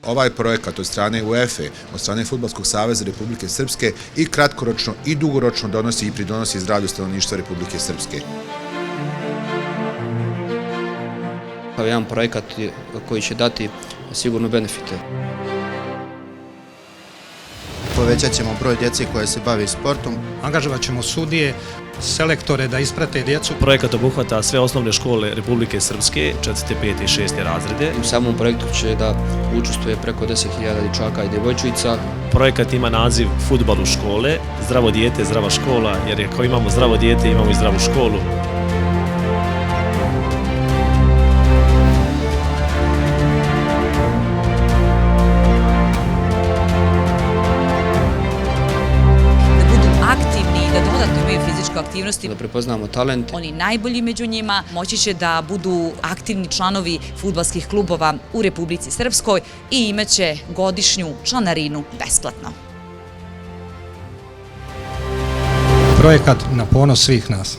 Ovaj projekat od strane UEFA, od strane Fudbalskog saveza Republike Srpske i kratkoročno i dugoročno donosi i pridonosi zdravlju stanovništva Republike Srpske. Jedan projekat koji će dati sigurno benefite. Povećat ćemo broj djece koja se bavi sportom. Angažovat ćemo sudije, selektore da isprate djecu. Projekat obuhvata sve osnovne škole Republike Srpske, 4., 5. i 6. razrede. U samom projektu će da učestvuje preko 10.000 dječaka i djevojčica. Projekat ima naziv Fudbal u škole, zdravo dijete, zdrava škola, jer ako imamo zdravo dijete, imamo i zdravu školu. Aktivni, da dodatno imaju fizičku aktivnost. Da prepoznamo talent. Oni najbolji među njima moći će da budu aktivni članovi fudbalskih klubova u Republici Srpskoj i imaće godišnju članarinu besplatno. Projekat na ponos svih nas.